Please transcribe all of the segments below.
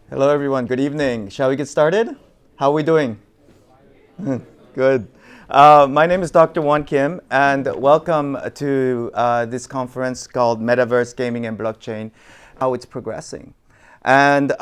Hello, everyone. Good evening. Shall we get started? How are we doing? Good. My name is Dr. Won Kim, and welcome to this conference called Metaverse, Gaming, and Blockchain, how it's progressing. And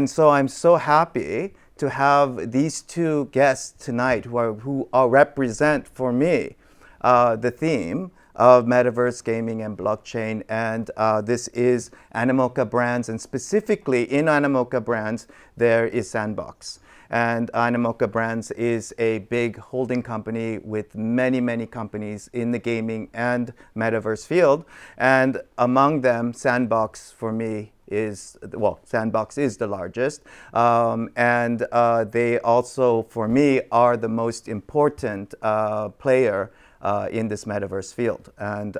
so I'm so happy to have these two guests tonight who represent for me the theme of Metaverse, Gaming, and Blockchain. And this is Animoca Brands, and specifically in Animoca Brands, there is Sandbox. And Animoca Brands is a big holding company with many, many companies in the gaming and Metaverse field. And among them, Sandbox for me Sandbox is the largest. And they also, for me, are the most important player in this Metaverse field. And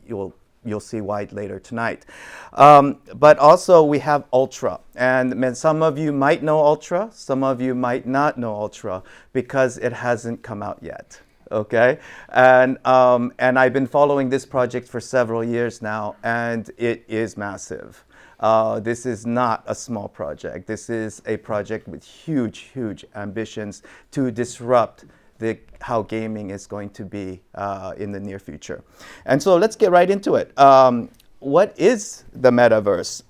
you'll see why later tonight. But also we have ULTRA. And some of you might know ULTRA, some of you might not know ULTRA because it hasn't come out yet. Okay, and I've been following this project for several years now, and it is massive. This is not a small project. This is a project with huge, huge ambitions to disrupt how gaming is going to be in the near future. And so let's get right into it. What is the Metaverse?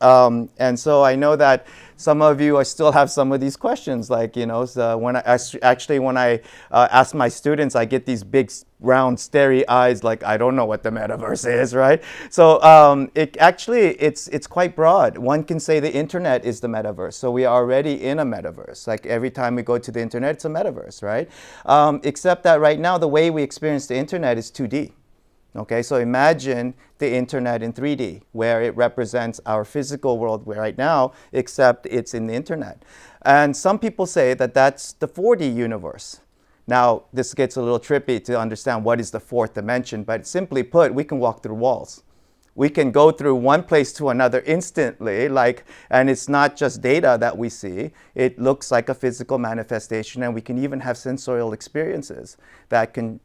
And so I know that some of you still have some of these questions, like, so when I ask my students, I get these big, round, starry eyes, like, I don't know what the Metaverse is, right? So it's quite broad. One can say the internet is the Metaverse. So we are already in a Metaverse. Like every time we go to the internet, it's a Metaverse, right? Except that right now, the way we experience the internet is 2D. Okay, so imagine the internet in 3D, where it represents our physical world right now, except it's in the internet. And some people say that that's the 4D universe. Now, this gets a little trippy to understand what is the fourth dimension, but simply put, we can walk through walls. We can go through one place to another instantly, and it's not just data that we see. It looks like a physical manifestation, and we can even have sensorial experiences that can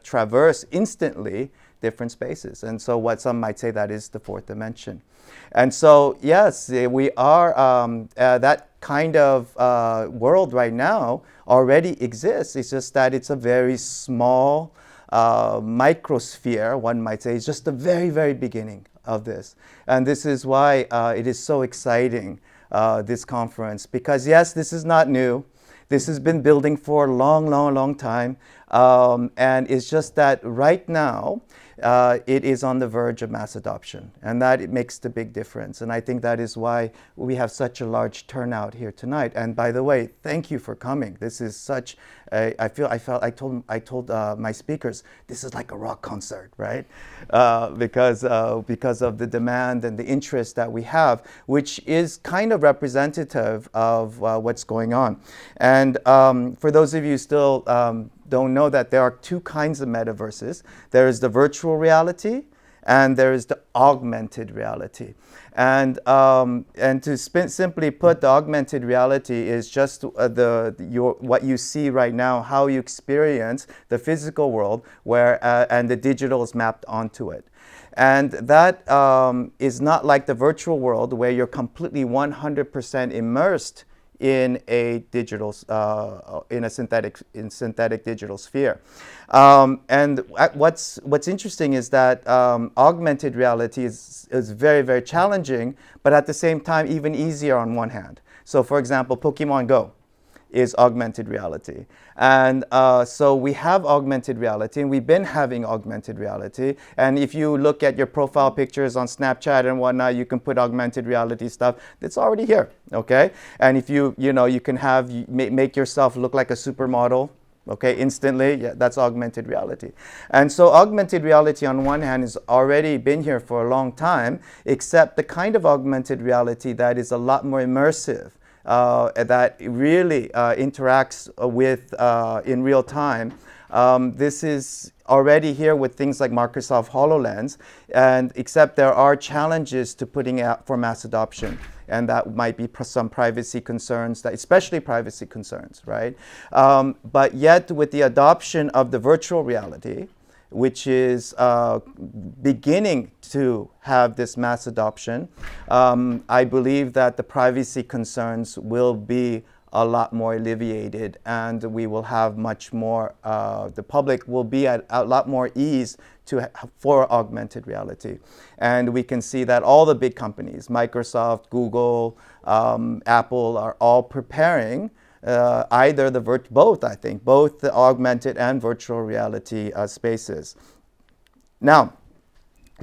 traverse instantly different spaces. And so what some might say that is the fourth dimension. And so, yes, we are, that kind of world right now already exists. It's just that it's a very small microsphere, one might say. It's just the very, very beginning of this. And this is why it is so exciting, this conference, because yes, this is not new. This has been building for a long, long, long time. And it's just that right now, it is on the verge of mass adoption, and that it makes the big difference. And I think that is why we have such a large turnout here tonight. And by the way, thank you for coming. This is such I told my speakers, this is like a rock concert, right? Because of the demand and the interest that we have, which is kind of representative of what's going on. And for those of you still don't know that there are two kinds of metaverses. There is the virtual reality, and there is the augmented reality. And to simply put, the augmented reality is just what you see right now, how you experience the physical world, and the digital is mapped onto it. And that is not like the virtual world where you're completely 100% immersed in a digital, in a synthetic digital sphere. And what's interesting is that augmented reality is very, very challenging, but at the same time, even easier on one hand. So for example, Pokemon Go is augmented reality. And so we have augmented reality, and we've been having augmented reality. And if you look at your profile pictures on Snapchat and whatnot, you can put augmented reality stuff. It's already here, okay? And if you can make yourself look like a supermodel, okay, instantly, yeah, that's augmented reality. And so augmented reality on one hand has already been here for a long time, except the kind of augmented reality that is a lot more immersive, that really interacts with in real time. This is already here with things like Microsoft HoloLens, and except there are challenges to putting it out for mass adoption. And that might be some privacy concerns, especially privacy concerns, right? But yet with the adoption of the virtual reality, which is beginning to have this mass adoption, I believe that the privacy concerns will be a lot more alleviated, and we will have much more, the public will be at a lot more ease for augmented reality. And we can see that all the big companies, Microsoft, Google, Apple, are all preparing either both the augmented and virtual reality spaces. Now,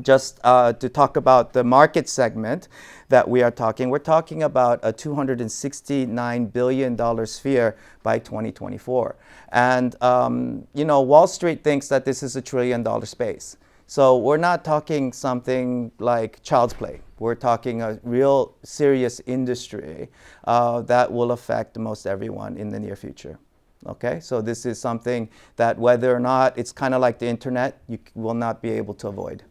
just to talk about the market segment that we're talking about a $269 billion sphere by 2024. And, Wall Street thinks that this is $1 trillion space. So we're not talking something like child's play. We're talking a real serious industry that will affect most everyone in the near future. Okay, so this is something that whether or not, it's kind of like the internet, you will not be able to avoid.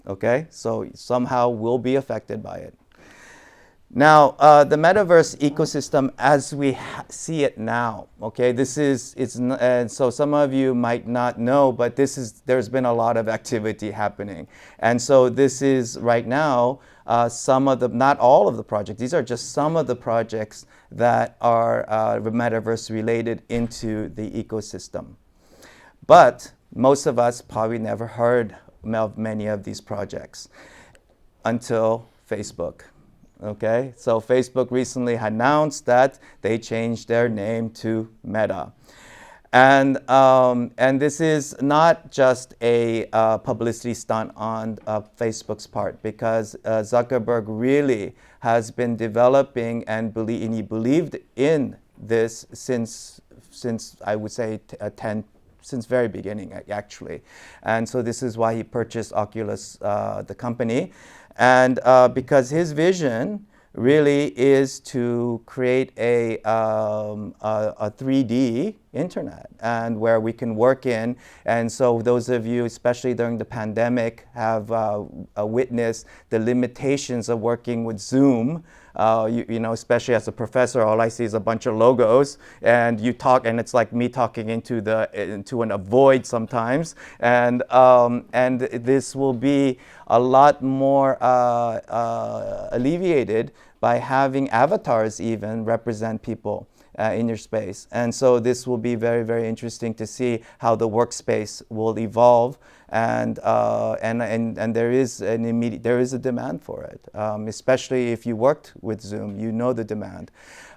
Okay, so somehow we'll be affected by it. Now, the metaverse ecosystem as we see it now, okay, and so some of you might not know, but there's been a lot of activity happening. And so this is right now, not all of the projects, these are just some of the projects that are metaverse related into the ecosystem. But most of us probably never heard of many of these projects until Facebook. Okay, so Facebook recently announced that they changed their name to Meta. And this is not just a publicity stunt on Facebook's part, because Zuckerberg really has been developing and he believed in this since I would say since very beginning, actually. And so this is why he purchased Oculus, the company. And because his vision really is to create a 3D internet, and where we can work in. And so those of you, especially during the pandemic, have witnessed the limitations of working with Zoom. Especially as a professor, all I see is a bunch of logos, and you talk, and it's like me talking into a void sometimes. And this will be a lot more alleviated by having avatars even represent people in your space. And so this will be very, very interesting to see how the workspace will evolve. And there is a demand for it, especially if you worked with Zoom, you know the demand.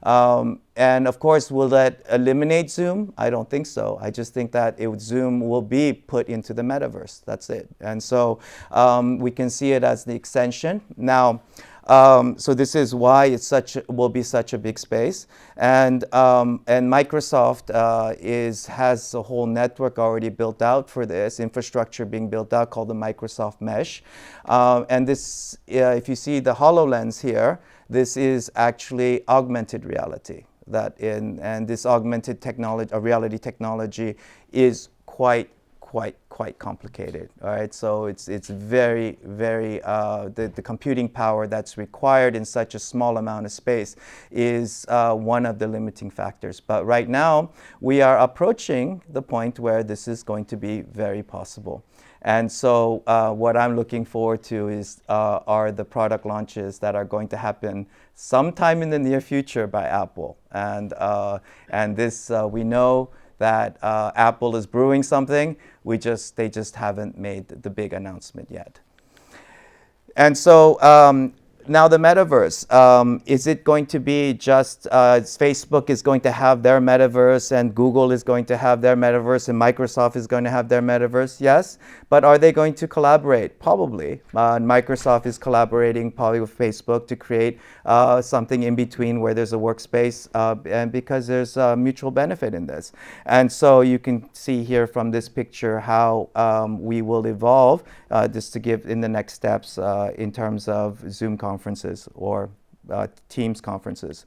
And of course, will that eliminate Zoom? I don't think so. I just think that Zoom will be put into the metaverse. That's it. And so we can see it as the extension. Now, so this is why will be such a big space, and Microsoft has a whole network already built out for this infrastructure being built out called the Microsoft Mesh, and this, if you see the HoloLens here, this is actually augmented reality. And this augmented reality technology is quite complicated. All right, so it's very, very the computing power that's required in such a small amount of space is one of the limiting factors. But right now we are approaching the point where this is going to be very possible. And so what I'm looking forward to are the product launches that are going to happen sometime in the near future by Apple. And this we know that Apple is brewing something. They just haven't made the big announcement yet. And so now the metaverse, is it going to be just Facebook is going to have their metaverse, and Google is going to have their metaverse, and Microsoft is going to have their metaverse? Yes, but are they going to collaborate? Probably. Microsoft is collaborating probably with Facebook to create something in between where there's a workspace, and because there's a mutual benefit in this. And so you can see here from this picture how we will evolve just to give in the next steps in terms of Zoom conferences or Teams conferences.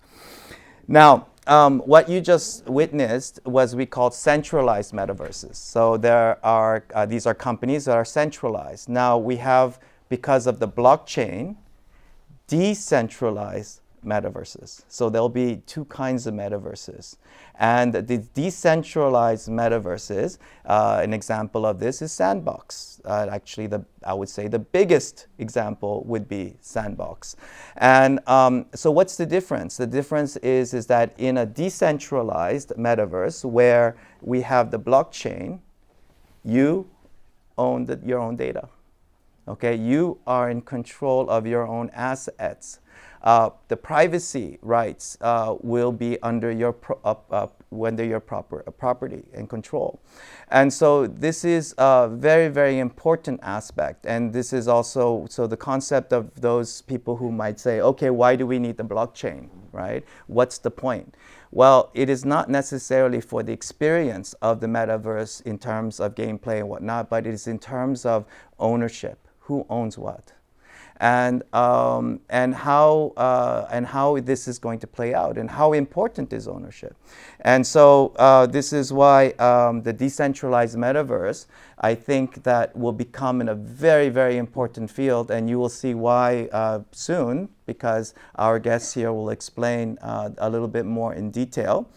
Now, what you just witnessed was we called centralized metaverses. So these are companies that are centralized. Now we have, because of the blockchain, decentralized metaverses. So there'll be two kinds of metaverses. And the decentralized metaverses, an example of this is Sandbox. Actually, I would say the biggest example would be Sandbox. And so what's the difference? The difference is that in a decentralized metaverse where we have the blockchain, you own your own data. Okay, you are in control of your own assets. The privacy rights will be under your property and control. And so this is a very, very important aspect. And this is also, so the concept of those people who might say, okay, why do we need the blockchain, right? What's the point? Well, it is not necessarily for the experience of the metaverse in terms of gameplay and whatnot, but it is in terms of ownership. Who owns what? And how this is going to play out, and how important is ownership. And so this is why the decentralized metaverse, I think that will become a very, very important field, and you will see why soon, because our guests here will explain a little bit more in detail.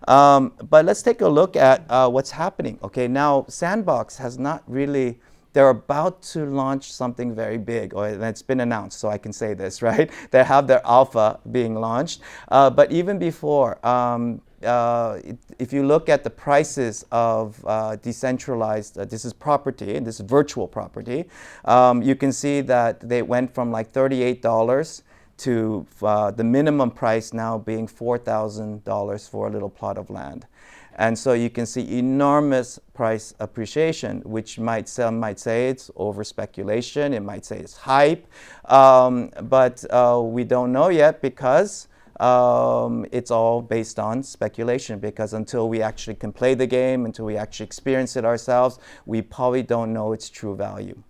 But let's take a look at what's happening. Okay, now Sandbox has not really, they're about to launch something very big, or it's been announced, so I can say this, right? They have their alpha being launched. But even before, if you look at the prices of decentralized, this is property, and this is virtual property, you can see that they went from like $38 to the minimum price now being $4,000 for a little plot of land. And so you can see enormous price appreciation, which some might say it's over speculation, it might say it's hype, but we don't know yet because it's all based on speculation, because until we actually can play the game, until we actually experience it ourselves, we probably don't know its true value.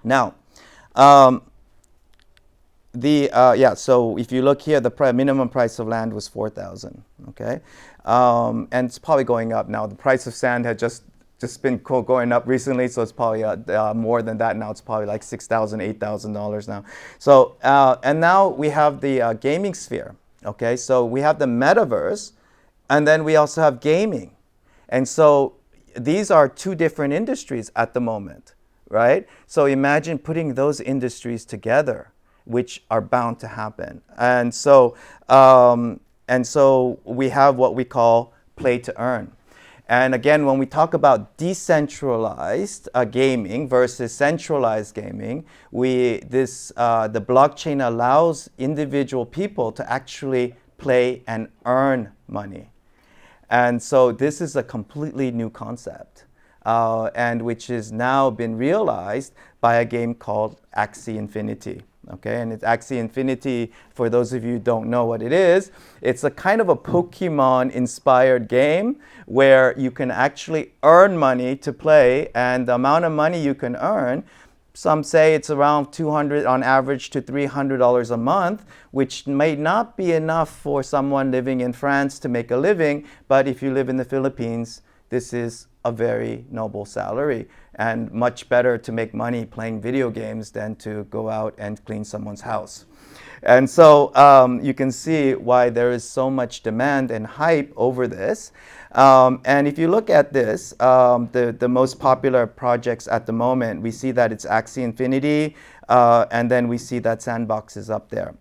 Now, so if you look here, the minimum price of land was $4,000, okay? And it's probably going up now. The price of sand had just been going up recently, so it's probably more than that now. It's probably like $6,000, $8,000 now. So, and now we have the gaming sphere, okay? So we have the metaverse, and then we also have gaming. And so these are two different industries at the moment, right? So imagine putting those industries together, which are bound to happen. And so we have what we call play to earn. And again, when we talk about decentralized gaming versus centralized gaming, the blockchain allows individual people to actually play and earn money. And so this is a completely new concept, and which has now been realized by a game called Axie Infinity. Okay, and it's Axie Infinity, for those of you who don't know what it is, it's a kind of a Pokemon-inspired game where you can actually earn money to play, and the amount of money you can earn, some say it's around $200 on average to $300 a month, which may not be enough for someone living in France to make a living, but if you live in the Philippines, this is a very noble salary, and much better to make money playing video games than to go out and clean someone's house. And so you can see why there is so much demand and hype over this. And if you look at this, the most popular projects at the moment, we see that it's Axie Infinity, and then we see that Sandbox is up there.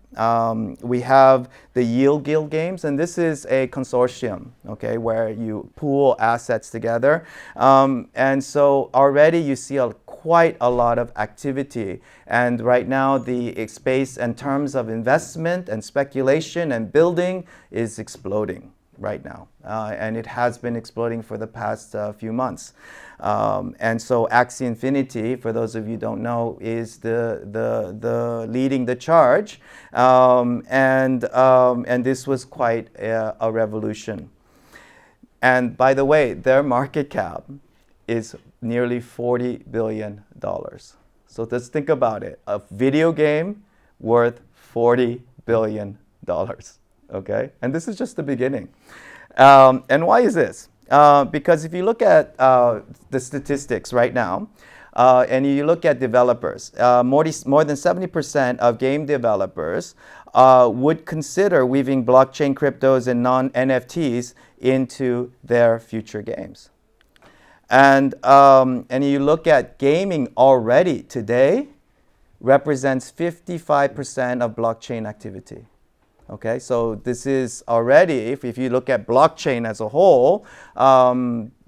We have the Yield Guild games, and this is a consortium, okay, where you pool assets together. And so already you see quite a lot of activity. And right now the space in terms of investment and speculation and building is exploding right now. And it has been exploding for the past few months. And so Axie Infinity, for those of you who don't know, is the leading the charge. And this was quite a revolution. And by the way, their market cap is nearly $40 billion. So let's think about it. A video game worth $40 billion. Okay? And this is just the beginning. And why is this? Because if you look at the statistics right now, and you look at developers, more than 70% of game developers would consider weaving blockchain, cryptos, and non-NFTs into their future games. And you look at gaming already today represents 55% of blockchain activity. Okay, so this is already, if you look at blockchain as a whole,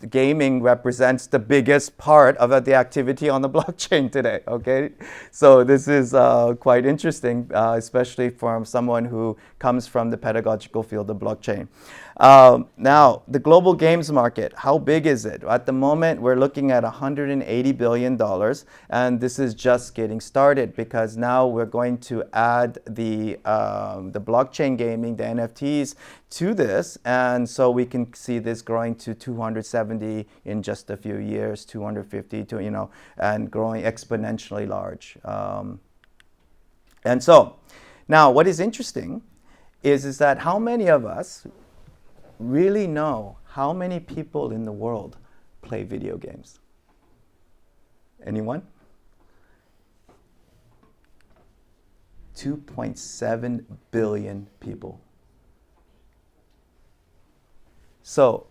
gaming represents the biggest part of the activity on the blockchain today. Okay, so this is quite interesting, especially from someone who comes from the pedagogical field of blockchain. Now, the global games market, how big is it? At the moment, we're looking at $180 billion, and this is just getting started because now we're going to add the blockchain gaming, the NFTs, to this, and so we can see this growing to 270 in just a few years, 250 to, and growing exponentially large. And so, now what is interesting is that how many of us really know how many people in the world play video games? Anyone? 2.7 billion people. So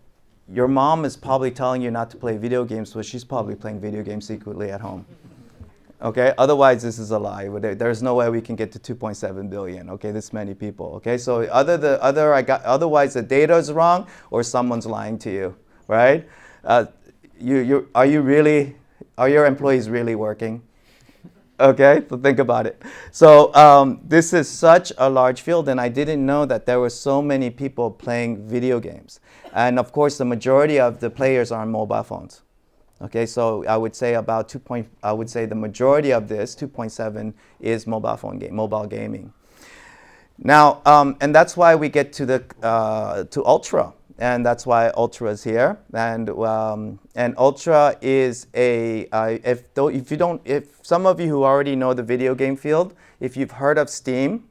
your mom is probably telling you not to play video games, but she's probably playing video games secretly at home. Okay, otherwise this is a lie. There's no way we can get to 2.7 billion. Okay, this many people. Okay, so otherwise the data is wrong or someone's lying to you, right? Are your employees really working? Okay, so think about it. So this is such a large field, and I didn't know that there were so many people playing video games. And of course, the majority of the players are on mobile phones. Okay, so I would say the majority of this 2.7 is mobile gaming. Now, and that's why we get to to Ultra, and that's why Ultra is here. And Ultra is if some of you who already know the video game field, if you've heard of Steam,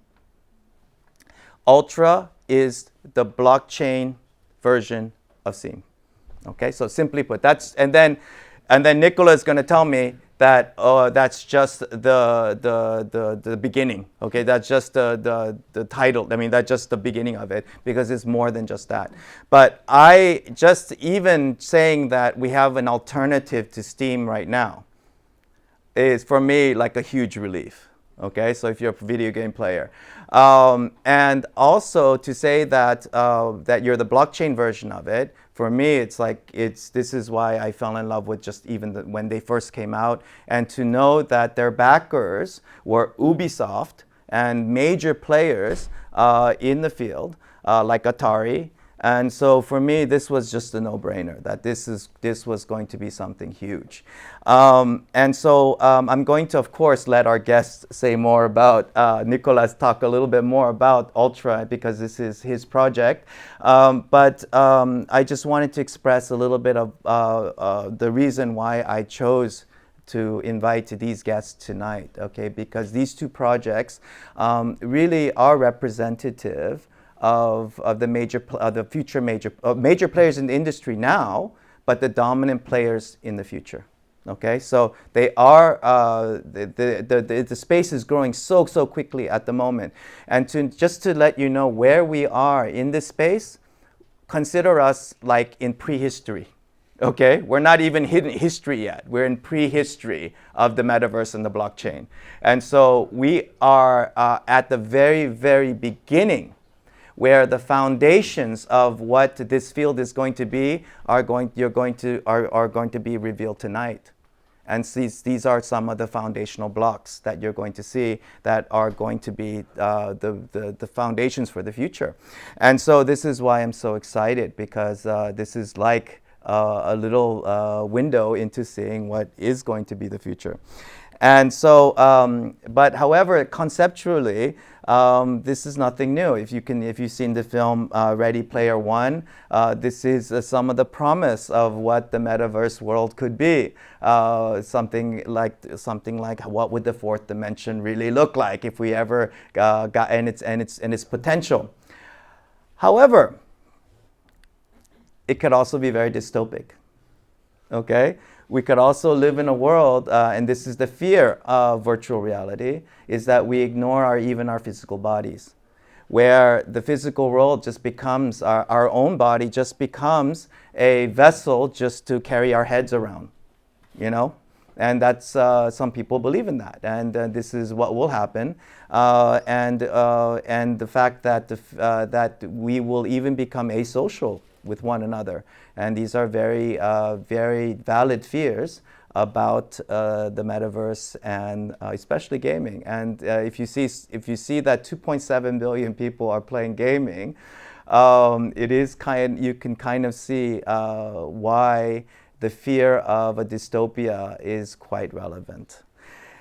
Ultra is the blockchain version of Steam. Okay, so simply put, and then Nicola is going to tell me that that's just the beginning. Okay, that's just the title. I mean, that's just the beginning of it because it's more than just that. But even saying that we have an alternative to Steam right now is for me like a huge relief. Okay, so if you're a video game player, and also to say that that you're the blockchain version of it, for me, this is why I fell in love with just even when they first came out, and to know that their backers were Ubisoft and major players in the field, like Atari. And so for me, this was just a no-brainer that this was going to be something huge. And so I'm going to, of course, let our guests say more about, Nicolas talk a little bit more about Ultra because this is his project. But I just wanted to express a little bit of the reason why I chose to invite these guests tonight, okay? Because these two projects really are representative of the future major players in the industry now, but the dominant players in the future. Okay, so they are the space is growing so quickly at the moment, and just to let you know where we are in this space, consider us like in prehistory. Okay, we're not even in history yet. We're in prehistory of the metaverse and the blockchain, and so we are at the very beginning, where the foundations of what this field is going to be are going to be revealed tonight. And these are some of the foundational blocks that you're going to see that are going to be the foundations for the future. And so this is why I'm so excited, because this is like a little window into seeing what is going to be the future. And so, but however, conceptually, this is nothing new. If you've seen the film Ready Player One, this is some of the promise of what the metaverse world could be. Something like what would the fourth dimension really look like if we ever got and its potential. However, it could also be very dystopic. Okay, we could also live in a world, and this is the fear of virtual reality, is that we ignore even our physical bodies, where the physical world just becomes, our own body just becomes a vessel just to carry our heads around, you know? And that's, some people believe in that, and this is what will happen. And the fact that, that we will even become asocial with one another. And these are very, very valid fears about the metaverse and especially gaming. And if you see that 2.7 billion people are playing gaming, it is you can kind of see why the fear of a dystopia is quite relevant.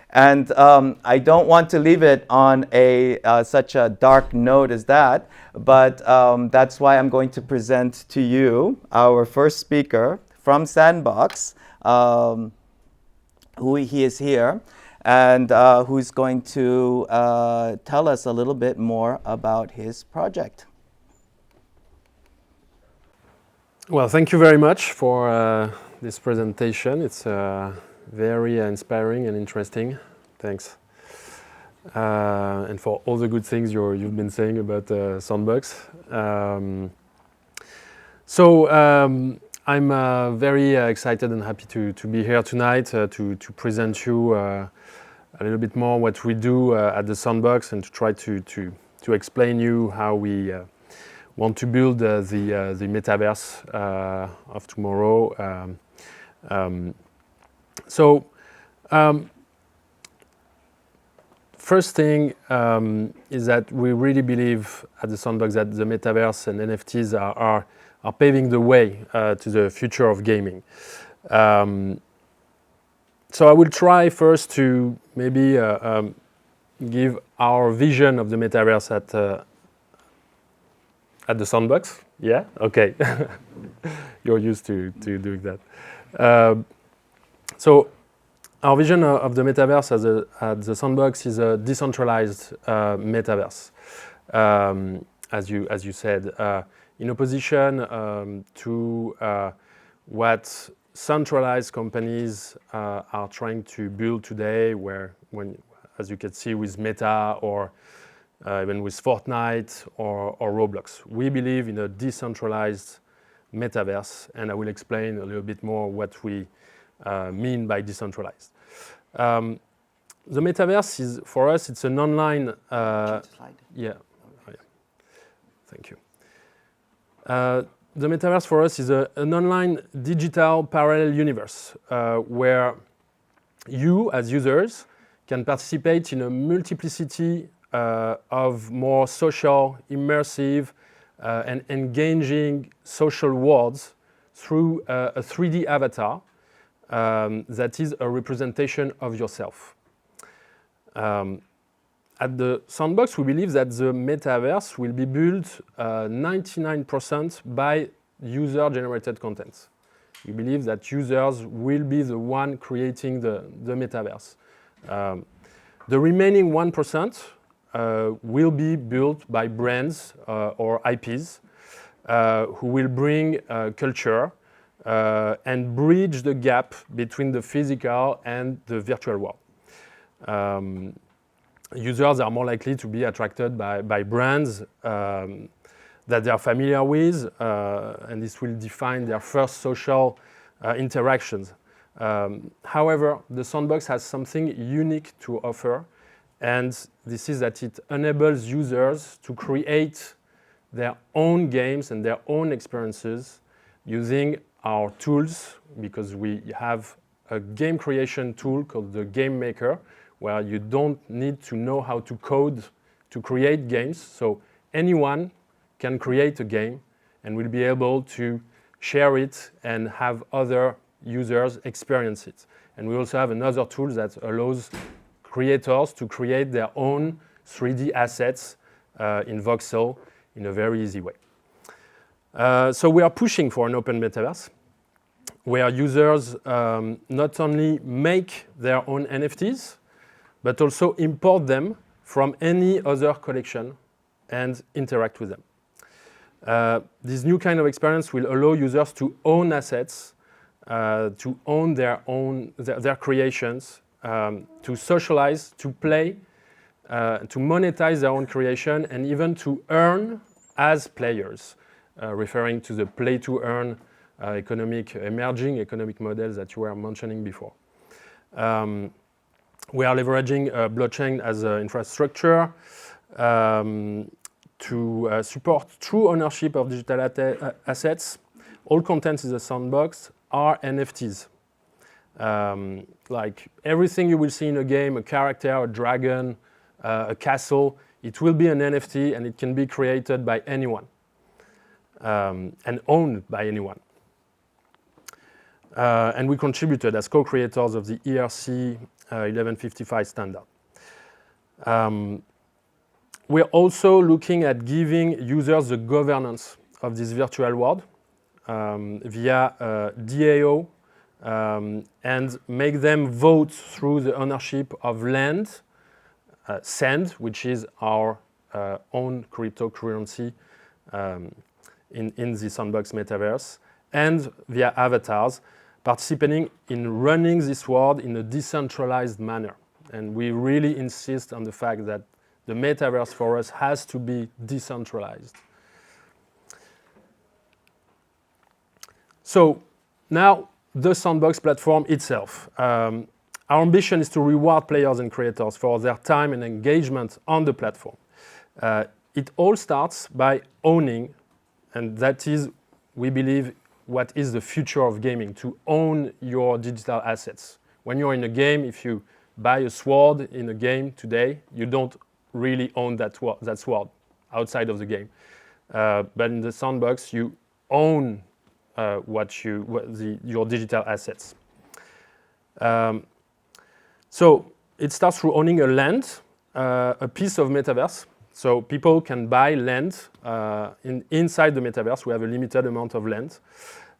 And I don't want to leave it on such a dark note as that, but that's why I'm going to present to you our first speaker from Sandbox, who he is here, and who's going to tell us a little bit more about his project. Well, thank you very much for this presentation. It's very inspiring and interesting. Thanks. And for all the good things you've been saying about Sandbox. I'm very excited and happy to be here tonight to present you a little bit more what we do at the Sandbox and to try to explain you how we want to build the metaverse of tomorrow. First thing is that we really believe at the Sandbox that the metaverse and NFTs are paving the way to the future of gaming. So I will try first to maybe give our vision of the metaverse at the Sandbox. Yeah? Okay. You're used to doing that. So our vision of the metaverse at the Sandbox is a decentralized metaverse, as you said, in opposition to what centralized companies are trying to build today, as you can see with Meta or even with Fortnite or Roblox. We believe in a decentralized metaverse, and I will explain a little bit more what we mean by decentralized. The metaverse is, for us, it's an online. Yeah. Thank you. The metaverse for us is an online digital parallel universe where you, as users, can participate in a multiplicity of more social, immersive, and engaging social worlds through a 3D avatar that is a representation of yourself. At the Sandbox, we believe that the metaverse will be built 99% by user-generated content. We believe that users will be the one creating the metaverse. The remaining 1% will be built by brands or IPs who will bring culture and bridge the gap between the physical and the virtual world. Users are more likely to be attracted by brands that they are familiar with, and this will define their first social interactions. However, the Sandbox has something unique to offer, and this is that it enables users to create their own games and their own experiences using our tools, because we have a game creation tool called the Game Maker, where you don't need to know how to code to create games. So anyone can create a game and will be able to share it and have other users experience it. And we also have another tool that allows creators to create their own 3D assets in voxel in a very easy way. So we are pushing for an open metaverse where users not only make their own NFTs, but also import them from any other collection and interact with them. This new kind of experience will allow users to own assets to own their creations, to socialize, to play, to monetize their own creation, and even to earn as players, referring to the play-to-earn emerging economic models that you were mentioning before. We are leveraging blockchain as an infrastructure to support true ownership of digital assets. All contents in the sandbox are NFTs. Like everything you will see in a game, a character, a dragon, a castle, it will be an NFT and it can be created by anyone and owned by anyone. And we contributed as co-creators of the ESCE 1155 standard. We're also looking at giving users the governance of this virtual world via DAO and make them vote through the ownership of land, Sand, which is our own cryptocurrency in the Sandbox Metaverse, and via avatars, participating in running this world in a decentralized manner. And we really insist on the fact that the Metaverse for us has to be decentralized. So now the Sandbox platform itself. Our ambition is to reward players and creators for their time and engagement on the platform. It all starts by owning, and that is, we believe, what is the future of gaming, to own your digital assets. When you're in a game, if you buy a sword in a game today, you don't really own that sword outside of the game. But in the Sandbox, you own your digital assets. So it starts through owning a land, a piece of Metaverse. So people can buy land inside the Metaverse. We have a limited amount of land.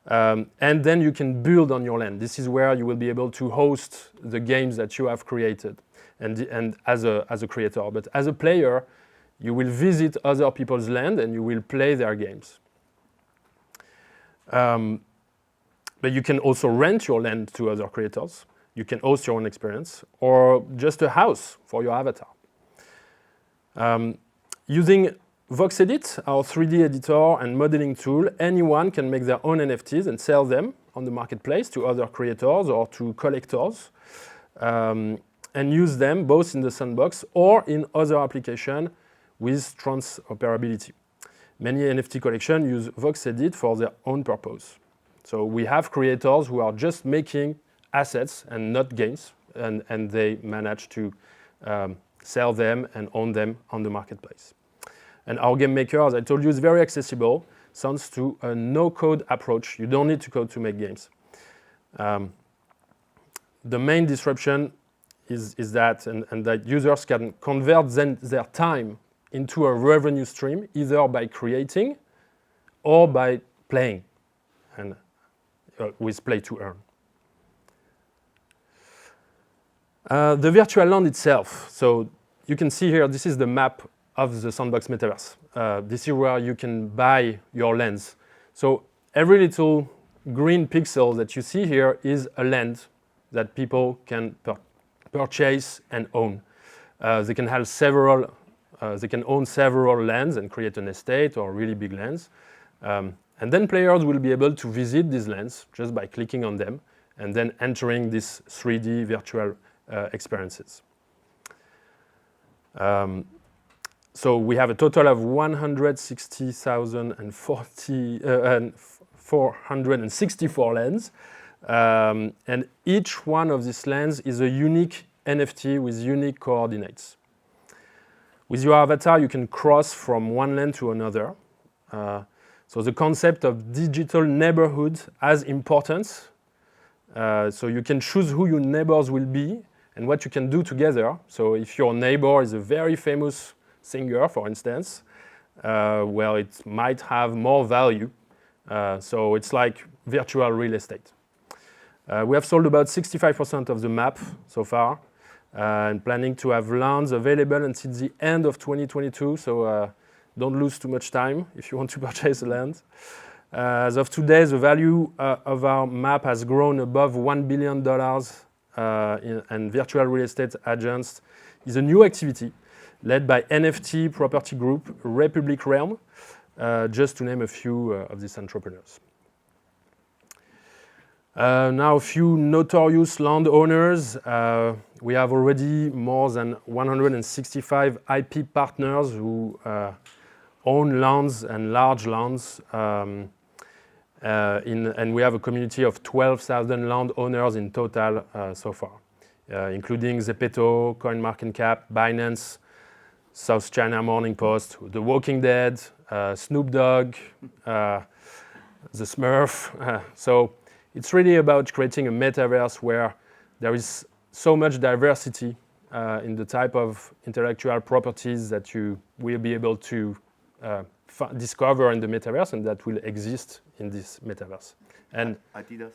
And then you can build on your land. This is where you will be able to host the games that you have created and as a creator. But as a player, you will visit other people's land and you will play their games. But you can also rent your land to other creators. You can host your own experience, or just a house for your avatar. Using VoxEdit, our 3D editor and modeling tool, anyone can make their own NFTs and sell them on the marketplace to other creators or to collectors, and use them both in the Sandbox or in other applications with transoperability. Many NFT collections use VoxEdit for their own purpose. So we have creators who are just making assets and not games, and they manage to sell them and own them on the marketplace. And our game maker, as I told you, is very accessible, thanks to a no-code approach. You don't need to code to make games. The main disruption is that, and that users can convert their time into a revenue stream, either by creating or by playing, and with play to earn. The virtual land itself. So you can see here, this is the map of the Sandbox Metaverse. This is where you can buy your lands. So every little green pixel that you see here is a land that people can purchase and own. They can have several. They can own several lands and create an estate or really big lands. And then players will be able to visit these lands just by clicking on them and then entering these 3D virtual experiences. So we have a total of 160,464 lands. And each one of these lands is a unique NFT with unique coordinates. With your avatar, you can cross from one land to another. So the concept of digital neighborhood has importance. So you can choose who your neighbors will be and what you can do together. So if your neighbor is a very famous singer, for instance, well, it might have more value. So it's like virtual real estate. We have sold about 65% of the map so far, and planning to have lands available until the end of 2022. So don't lose too much time if you want to purchase a land. As of today, the value of our map has grown above $1 billion, and virtual real estate agents is a new activity led by NFT property group Republic Realm, just to name a few of these entrepreneurs. Now, a few notorious landowners. We have already more than 165 IP partners who own lands and large lands. And we have a community of 12,000 landowners in total so far, including Zepeto, CoinMarketCap, Binance, South China Morning Post, The Walking Dead, Snoop Dogg, the Smurf. So it's really about creating a metaverse where there is so much diversity in the type of intellectual properties that you will be able to discover in the metaverse and that will exist in this metaverse. And Adidas.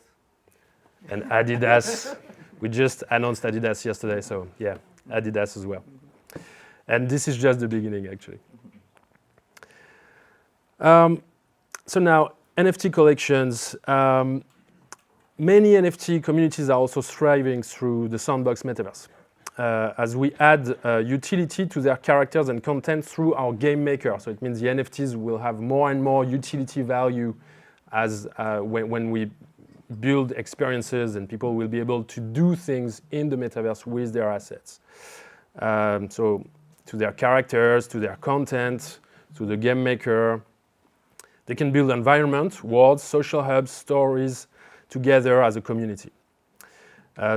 And Adidas. We just announced Adidas yesterday, so yeah, Adidas as well. And this is just the beginning, actually. So now, NFT collections. Many NFT communities are also thriving through the Sandbox metaverse. As we add utility to their characters and content through our game maker. So it means the NFTs will have more and more utility value as when we build experiences and people will be able to do things in the metaverse with their assets. So to their characters, to their content, to the game maker. They can build environment, worlds, social hubs, stories together as a community.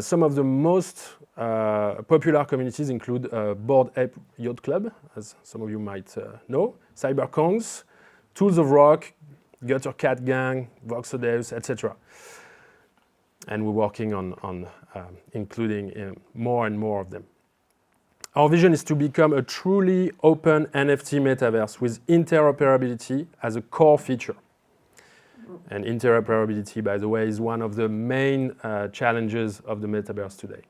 Some of the most popular communities include Bored Ape Yacht Club, as some of you might know, Cyberkongs, Tools of Rock, Gutter Cat Gang, Voxodeus, etc. And we're working on including more and more of them. Our vision is to become a truly open NFT metaverse with interoperability as a core feature. And interoperability, by the way, is one of the main challenges of the metaverse today.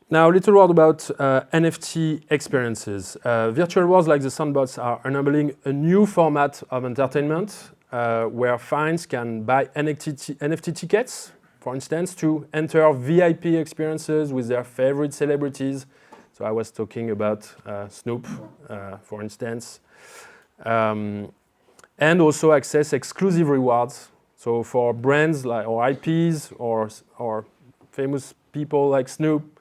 Now, a little word about NFT experiences. Virtual worlds like the Sandbox are enabling a new format of entertainment where fans can buy NFT tickets, for instance, to enter VIP experiences with their favorite celebrities. So I was talking about Snoop, for instance. And also access exclusive rewards. So for brands like or IPs or famous people like Snoop,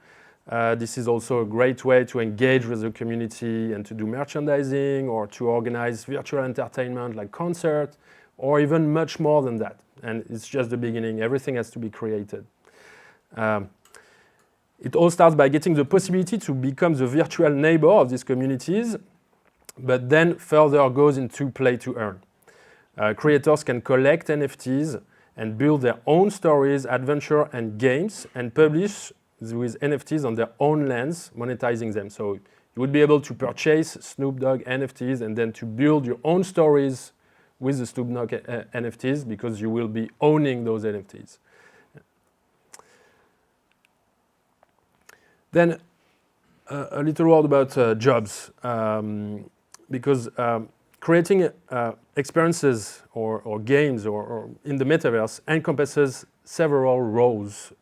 this is also a great way to engage with the community and to do merchandising or to organize virtual entertainment like concert or even much more than that. And it's just the beginning. Everything has to be created. It all starts by getting the possibility to become the virtual neighbor of these communities, but then further goes into play to earn. Creators can collect NFTs and build their own stories, adventure, and games, and publish with NFTs on their own lands, monetizing them. So you would be able to purchase Snoop Dogg NFTs and then to build your own stories with the Snoop Dogg NFTs because you will be owning those NFTs. Then a little word about jobs. Because creating experiences or games or in the metaverse encompasses several roles.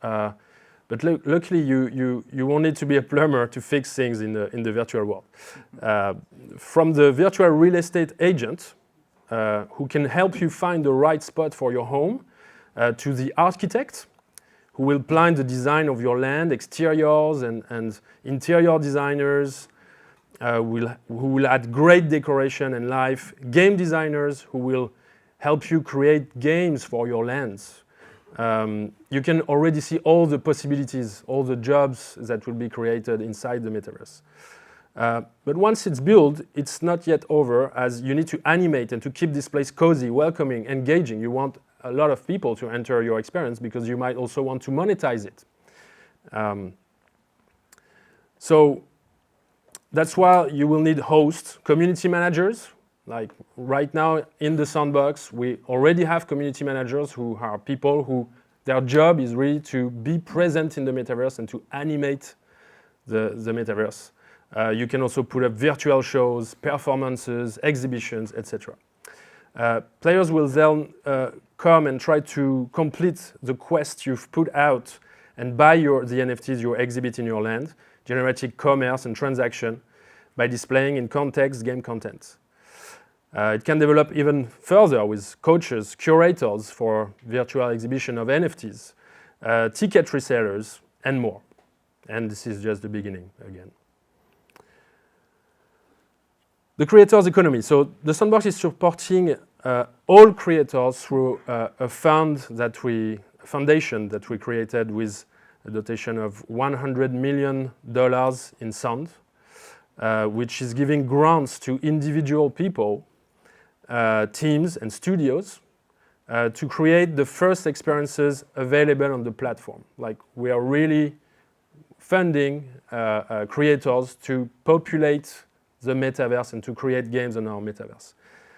But luckily, you won't need to be a plumber to fix things in the virtual world. From the virtual real estate agent, who can help you find the right spot for your home, to the architect, who will plan the design of your land, exteriors and interior designers, who will add great decoration and life, game designers who will help you create games for your lands. You can already see all the possibilities, all the jobs that will be created inside the metaverse. But once it's built, it's not yet over, as you need to animate and to keep this place cozy, welcoming, engaging. You want a lot of people to enter your experience because you might also want to monetize it. So that's why you will need hosts, community managers. Like right now in the Sandbox, we already have community managers who are people who their job is really to be present in the metaverse and to animate the metaverse. You can also put up virtual shows, performances, exhibitions, etc. Players will then come and try to complete the quest you've put out and buy the NFTs you exhibit in your land, generating commerce and transaction by displaying in context game content. It can develop even further with coaches, curators for virtual exhibition of NFTs, ticket resellers, and more. And this is just the beginning again. The creators economy. So the Sandbox is supporting all creators through a foundation that we created with a dotation of $100 million in Sound, which is giving grants to individual people, teams and studios to create the first experiences available on the platform. Like, we are really funding creators to populate the metaverse and to create games on our metaverse.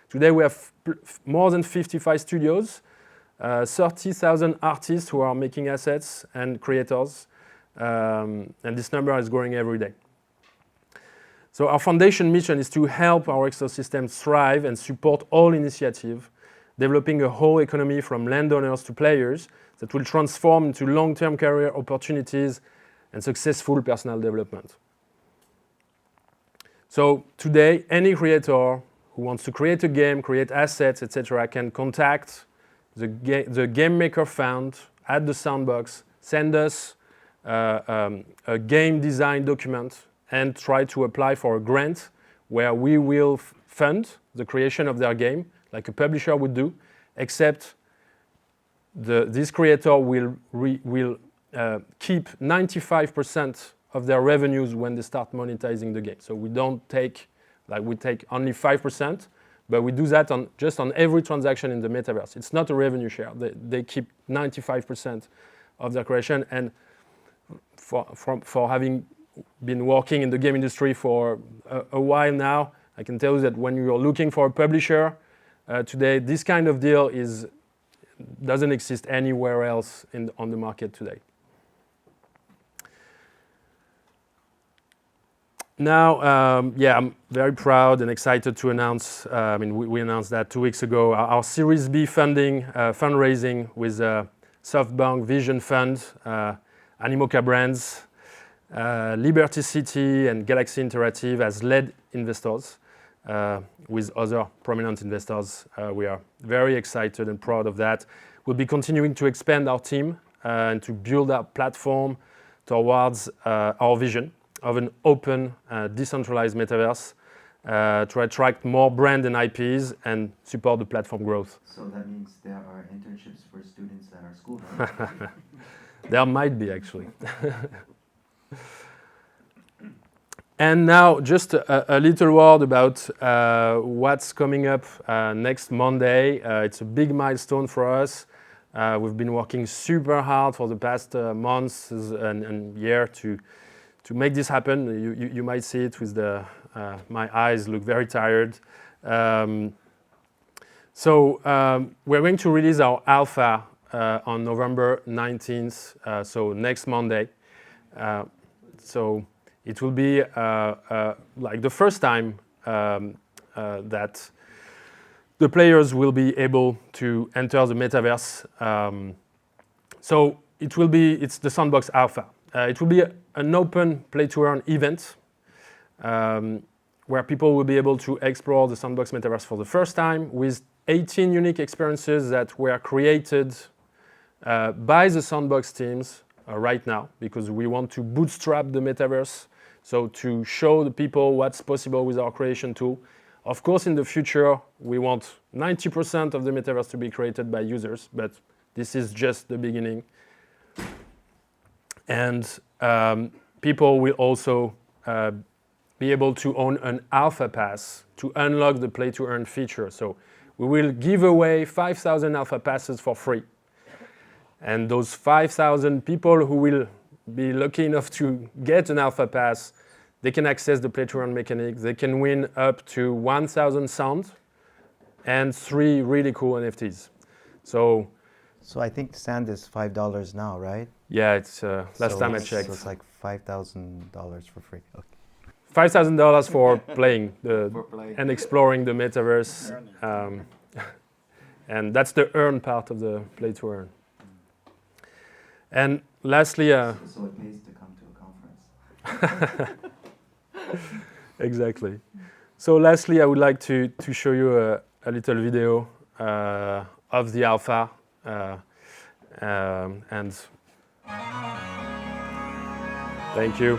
Today we have more than 55 studios, 30,000 artists who are making assets and creators, and this number is growing every day. So our foundation mission is to help our ecosystem thrive and support all initiatives, developing a whole economy from landowners to players that will transform into long-term career opportunities and successful personal development. So today, any creator who wants to create a game, create assets, etc., can contact the Game Maker Fund at the Sandbox, send us a game design document, and try to apply for a grant where we will fund the creation of their game, like a publisher would do, except this creator will keep 95% of their revenues when they start monetizing the game. So we don't take, we take only 5%, but we do that just on every transaction in the metaverse. It's not a revenue share. They keep 95% of their creation. And for having been working in the game industry for a while now, I can tell you that when you're looking for a publisher today, this kind of deal doesn't exist anywhere else on the market today. Now, I'm very proud and excited to announce, we announced that 2 weeks ago, our Series B fundraising with SoftBank Vision Fund, Animoca Brands, Liberty City and Galaxy Interactive as lead investors, with other prominent investors. We are very excited and proud of that. We'll be continuing to expand our team and to build our platform towards our vision of an open, decentralized metaverse to attract more brand and IPs and support the platform growth. So that means there are internships for students at our school, right? There might be, actually. And now, just a little word about what's coming up next Monday. It's a big milestone for us. We've been working super hard for the past months and year to make this happen. You might see it with my eyes look very tired. So we're going to release our alpha on November 19th, so next Monday. So it will be like the first time that the players will be able to enter the metaverse. So it's the Sandbox Alpha. It will be an open play-to-earn event where people will be able to explore the Sandbox Metaverse for the first time with 18 unique experiences that were created by the Sandbox teams right now, because we want to bootstrap the Metaverse, so to show the people what's possible with our creation tool. Of course, in the future, we want 90% of the Metaverse to be created by users, but this is just the beginning. And people will also be able to own an alpha pass to unlock the play-to-earn feature. So we will give away 5,000 alpha passes for free. And those 5,000 people who will be lucky enough to get an alpha pass, they can access the play-to-earn mechanic. They can win up to 1,000 sound and 3 really cool NFTs. So I think sand is $5 now, right? Yeah, it's last time I checked. So it's like $5,000 for free. Okay. $5,000 for playing playing. and exploring the metaverse, and that's the earn part of the play to earn. And lastly, so it pays to come to a conference. exactly. So lastly, I would like to show you a little video of the alpha, and thank you.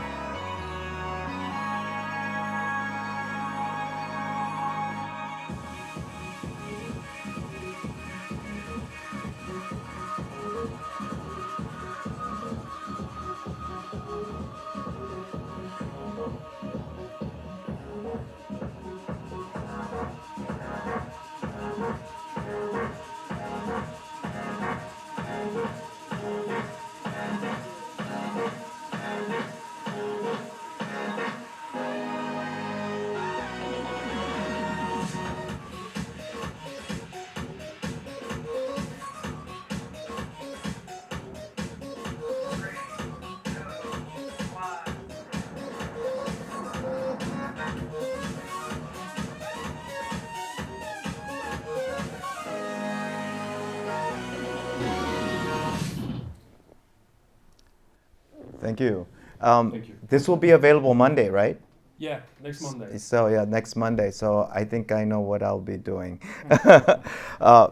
Thank you. Thank you. This will be available Monday, right? Yeah, next Monday. So yeah, next Monday. So I think I know what I'll be doing.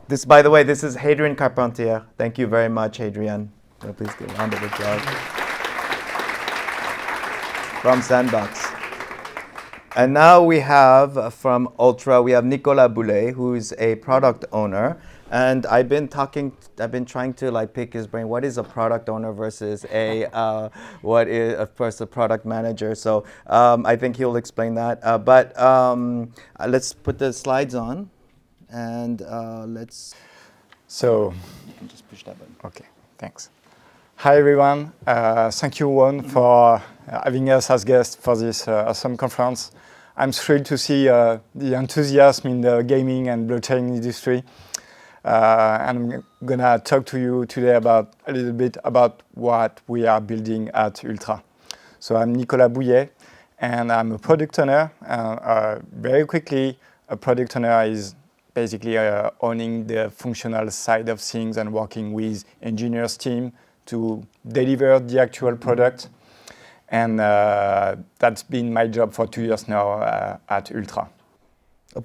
This, by the way, this is Hadrien CARPENTIER. Thank you very much, Hadrien. Please give a round of applause. From Sandbox. And now we have from ULTRA, we have Nicolas Boulet, who's a product owner. And I've been trying to like pick his brain. What is a product owner versus what is, of course, a product manager? So I think he'll explain that. But let's put the slides on, and let's. So, You can just push that button. okay, thanks. Hi everyone. Thank you, Juan, for having us as guests for this awesome conference. I'm thrilled to see the enthusiasm in the gaming and blockchain industry. And I'm gonna talk to you today about a little bit about what we are building at ULTRA. So I'm Nicolas Bouillet, and I'm a product owner. Very quickly, a product owner is basically owning the functional side of things and working with engineers team to deliver the actual product. And that's been my job for 2 years now at ULTRA.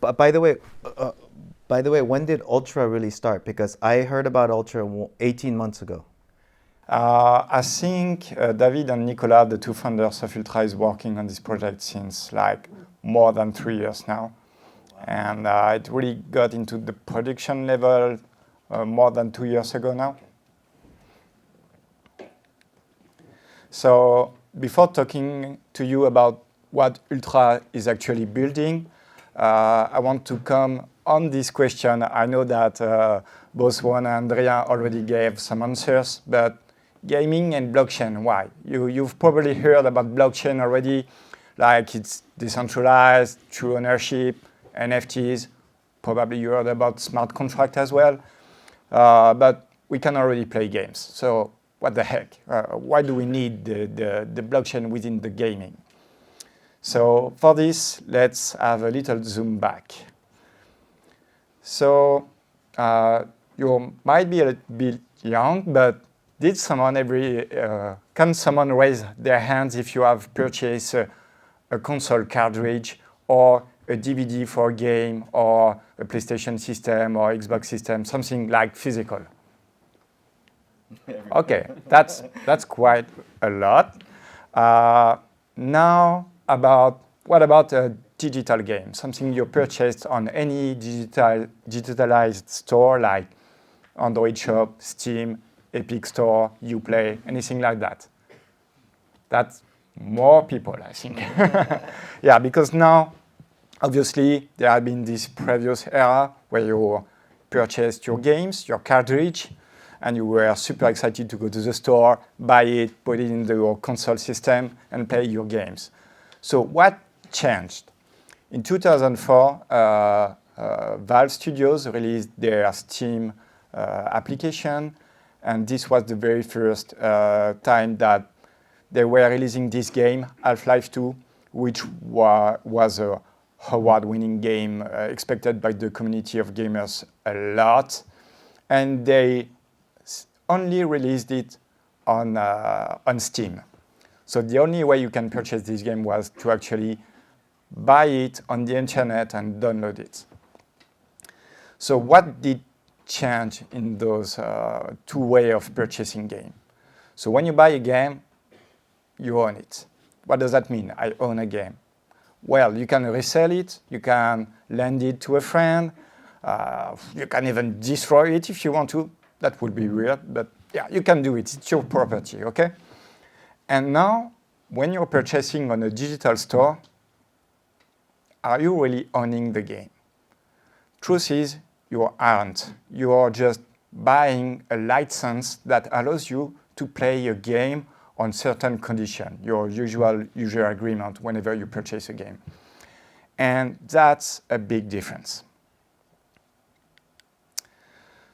By the way, when did ULTRA really start? Because I heard about ULTRA 18 months ago. I think David and Nicolas, the two founders of ULTRA, is working on this project since like more than 3 years now. Wow. And it really got into the production level more than 2 years ago now. So before talking to you about what ULTRA is actually building, I want to come on this question. I know that both Juan and Hadrien already gave some answers, but gaming and blockchain, why? You've probably heard about blockchain already, like it's decentralized, true ownership, NFTs. Probably you heard about smart contract as well. But we can already play games. So what the heck? Why do we need the blockchain within the gaming? So for this, let's have a little zoom back. So you might be a little bit young, but can someone raise their hands if you have purchased a console cartridge or a DVD for a game or a PlayStation system or Xbox system, something like physical? Okay, that's quite a lot. Now, what about a digital game, something you purchased on any digitalized store like Android Shop, Steam, Epic Store, Uplay, anything like that? That's more people, I think. Yeah, because now, obviously, there have been this previous era where you purchased your games, your cartridge, and you were super excited to go to the store, buy it, put it in your console system, and play your games. So what changed? In 2004, Valve Studios released their Steam application, and this was the very first time that they were releasing this game, Half-Life 2, which was a award-winning game expected by the community of gamers a lot, and they only released it on Steam. So the only way you can purchase this game was to actually buy it on the internet and download it. So what did change in those two ways of purchasing game? So when you buy a game, you own it. What does that mean? I own a game. Well, you can resell it, you can lend it to a friend, you can even destroy it if you want to. That would be weird, but yeah, you can do it. It's your property, okay? And now, when you're purchasing on a digital store, are you really owning the game? Truth is, you aren't. You are just buying a license that allows you to play a game on certain conditions, your usual user agreement whenever you purchase a game. And that's a big difference.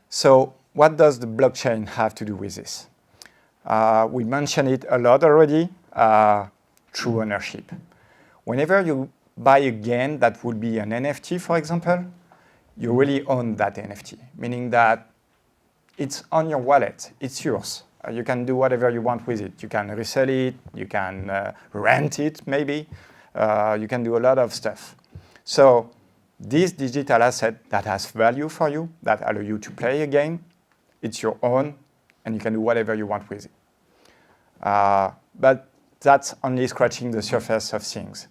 So what does the blockchain have to do with this? We mentioned it a lot already, true ownership. Whenever you buy a game that would be an NFT, for example, you really own that NFT, meaning that it's on your wallet, it's yours. You can do whatever you want with it. You can resell it, you can rent it maybe, you can do a lot of stuff. So this digital asset that has value for you, that allows you to play a game, it's your own, and you can do whatever you want with it. But that's only scratching the surface of things.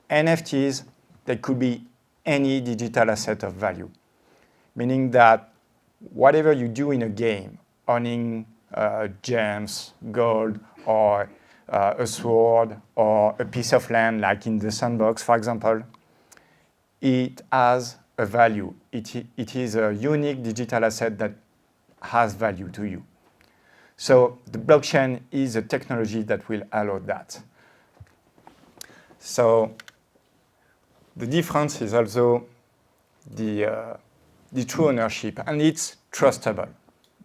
NFTs, they could be any digital asset of value, meaning that whatever you do in a game, owning gems, gold, or a sword, or a piece of land, like in the Sandbox, for example, it has a value. It is a unique digital asset that has value to you. So the blockchain is a technology that will allow that. So the difference is also the true ownership, and it's trustable.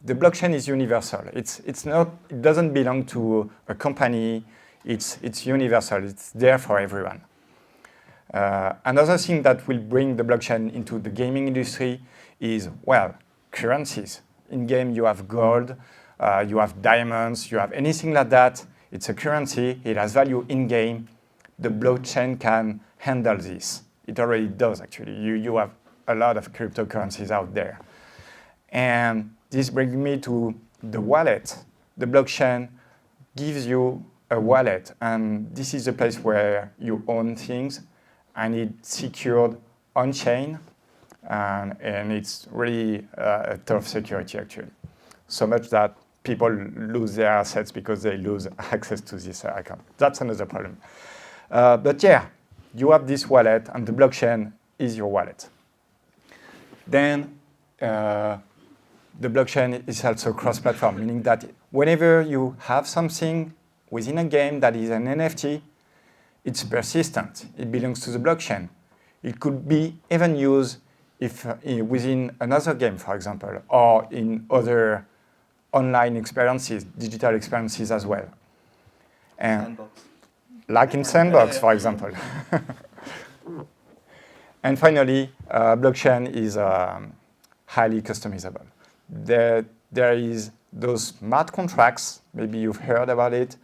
The blockchain is universal. It doesn't belong to a company. It's universal. It's there for everyone. Another thing that will bring the blockchain into the gaming industry is, well, currencies. In game, you have gold, you have diamonds, you have anything like that. It's a currency. It has value in game. The blockchain can handle this. It already does, actually. You have a lot of cryptocurrencies out there. And this brings me to the wallet. The blockchain gives you a wallet, and this is a place where you own things, and it's secured on-chain, and it's really a tough security, actually. So much that people lose their assets because they lose access to this account. That's another problem. But yeah, you have this wallet, and the blockchain is your wallet. Then the blockchain is also cross-platform, meaning that whenever you have something within a game that is an NFT, it's persistent. It belongs to the blockchain. It could be even used within another game, for example, or in other online experiences, digital experiences as well. And Sandbox. Like in Sandbox, for example. And finally, blockchain is highly customizable. There is those smart contracts, maybe you've heard about it.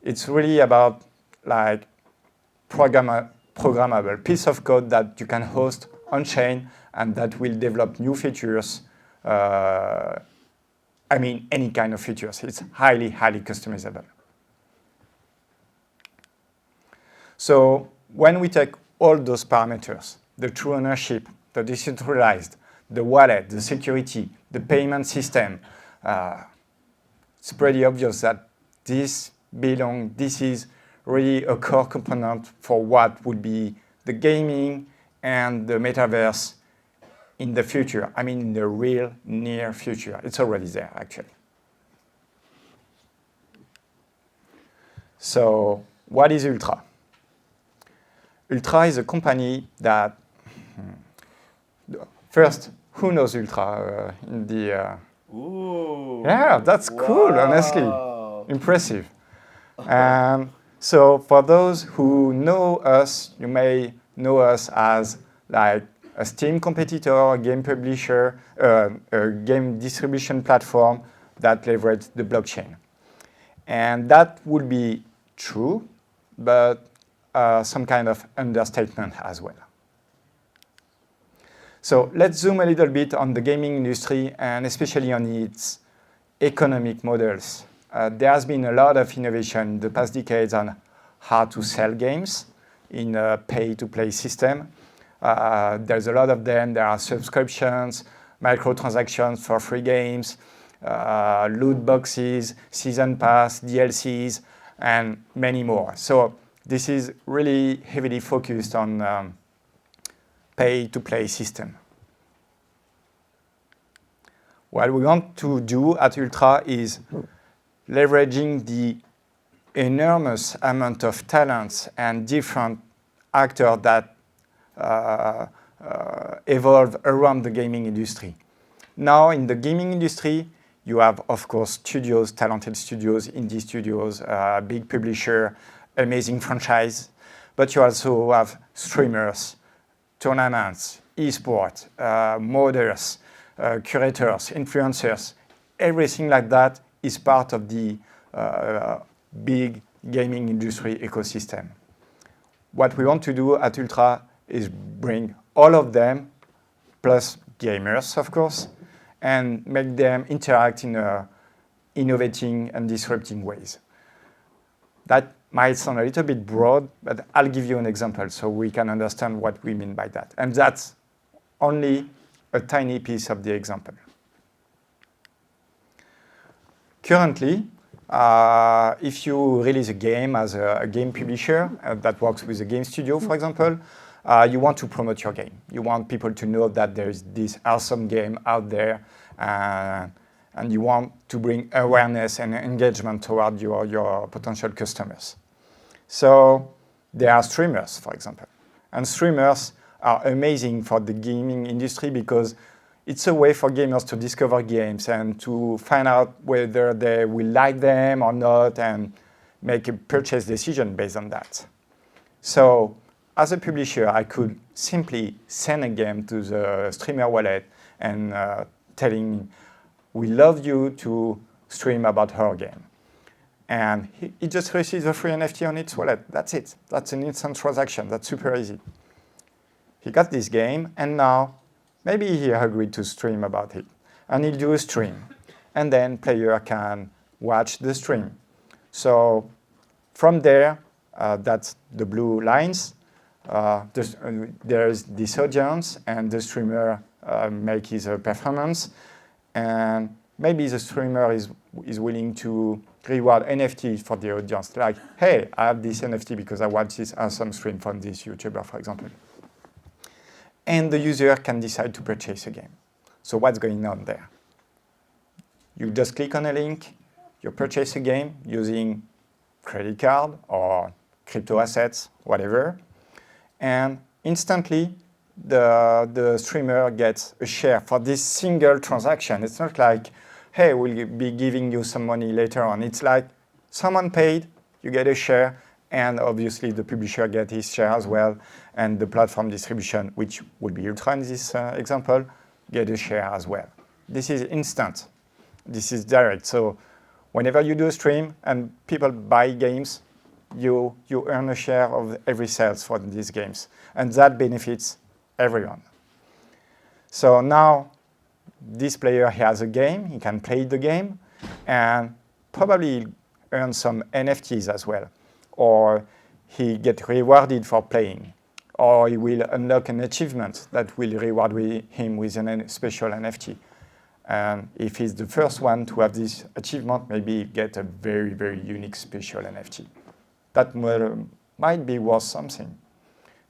It's really about like programmable piece of code that you can host on-chain and that will develop new features. I mean, any kind of features. It's highly, highly customizable. So when we take all those parameters, the true ownership, the decentralized, the wallet, the security, the payment system, it's pretty obvious that this is really a core component for what would be the gaming and the metaverse in the future. I mean, in the real near future. It's already there, actually. So what is Ultra? Ultra is a company that, first, who knows Ultra in the... Ooh, yeah, that's cool, honestly. Impressive. So for those who know us, you may know us as like a Steam competitor, a game publisher, a game distribution platform that leverages the blockchain. And that would be true, but some kind of understatement as well. So let's zoom a little bit on the gaming industry and especially on its economic models. There has been a lot of innovation in the past decades on how to sell games in a pay-to-play system. There's a lot of them. There are subscriptions, microtransactions for free games, loot boxes, season pass, DLCs, and many more. So this is really heavily focused on pay-to-play system. What we want to do at Ultra is leveraging the enormous amount of talents and different actors that evolve around the gaming industry. Now, in the gaming industry, you have, of course, studios, talented studios, indie studios, big publisher, amazing franchise, but you also have streamers, tournaments, esports, modders, curators, influencers. Everything like that is part of the big gaming industry ecosystem. What we want to do at Ultra is bring all of them, plus gamers, of course, and make them interact in innovating and disrupting ways. That might sound a little bit broad, but I'll give you an example so we can understand what we mean by that. And that's only a tiny piece of the example. Currently, if you release a game as a game publisher that works with a game studio, for example, you want to promote your game. You want people to know that there's this awesome game out there, and you want to bring awareness and engagement toward your potential customers. So there are streamers, for example. And streamers are amazing for the gaming industry because it's a way for gamers to discover games and to find out whether they will like them or not and make a purchase decision based on that. So as a publisher, I could simply send a game to the streamer wallet and telling, we love you to stream about our game. And he just receives a free NFT on its wallet. That's it. That's an instant transaction. That's super easy. He got this game, and now maybe he agreed to stream about it. And he'll do a stream. And then player can watch the stream. So from there, that's the blue lines. There's this audience, and the streamer make his performance. And maybe the streamer is willing to reward NFTs for the audience. Like, hey, I have this NFT because I watched this awesome stream from this YouTuber, for example. And the user can decide to purchase a game. So what's going on there? You just click on a link, you purchase a game using credit card or crypto assets, whatever, and instantly the streamer gets a share for this single transaction. It's not like, hey, we'll be giving you some money later on. It's like someone paid, you get a share, and obviously the publisher gets his share as well, and the platform distribution, which would be Ultra in this example, get a share as well. This is instant. This is direct. So whenever you do a stream and people buy games, you earn a share of every sales for these games. And that benefits everyone. So now this player has a game, he can play the game, and probably earn some NFTs as well. Or he gets rewarded for playing. Or he will unlock an achievement that will reward him with a special NFT. And if he's the first one to have this achievement, maybe he gets a very, very unique special NFT. That might be worth something.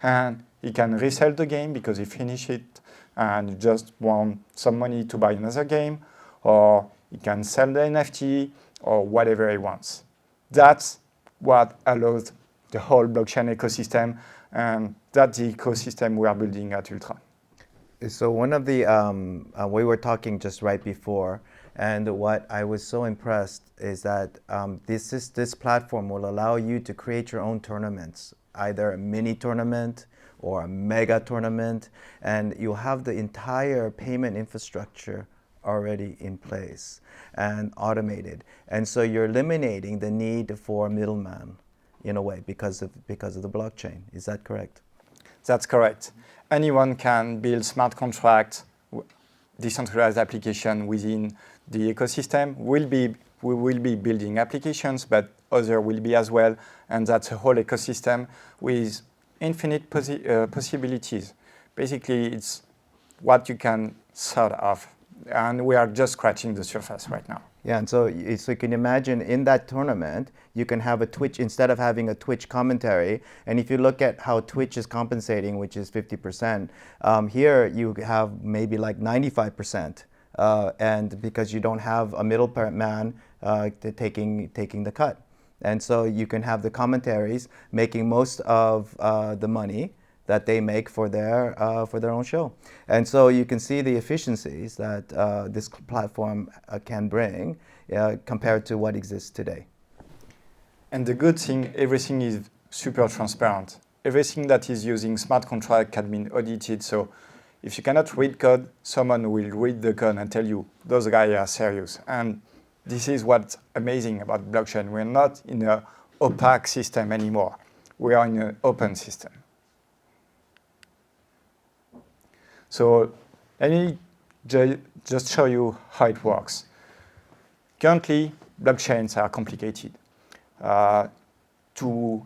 And he can resell the game because he finished it and just want some money to buy another game, or he can sell the NFT or whatever he wants. That's what allows the whole blockchain ecosystem, and that's the ecosystem we are building at Ultra. So one of the, we were talking just right before, And what I was so impressed is that this platform will allow you to create your own tournaments, either a mini tournament or a mega tournament, and you'll have the entire payment infrastructure already in place and automated. And so you're eliminating the need for a middleman in a way because of the blockchain. Is that correct? That's correct. Anyone can build smart contracts, decentralized application within the ecosystem. We will be building applications, but other will be as well. And that's a whole ecosystem with infinite possibilities. Basically, it's what you can sort of. And we are just scratching the surface right now. Yeah, and so you can imagine in that tournament, you can have a Twitch, instead of having a Twitch commentary, and if you look at how Twitch is compensating, which is 50%, here you have maybe like 95%, and because you don't have a middleman taking the cut. And so you can have the commentaries making most of the money that they make for their own show. And so you can see the efficiencies that this platform can bring compared to what exists today. And the good thing, everything is super transparent. Everything that is using smart contract can be audited. So if you cannot read code, someone will read the code and tell you, those guys are serious. And this is what's amazing about blockchain. We're not in an opaque system anymore. We are in an open system. So let me just show you how it works. Currently, blockchains are complicated. To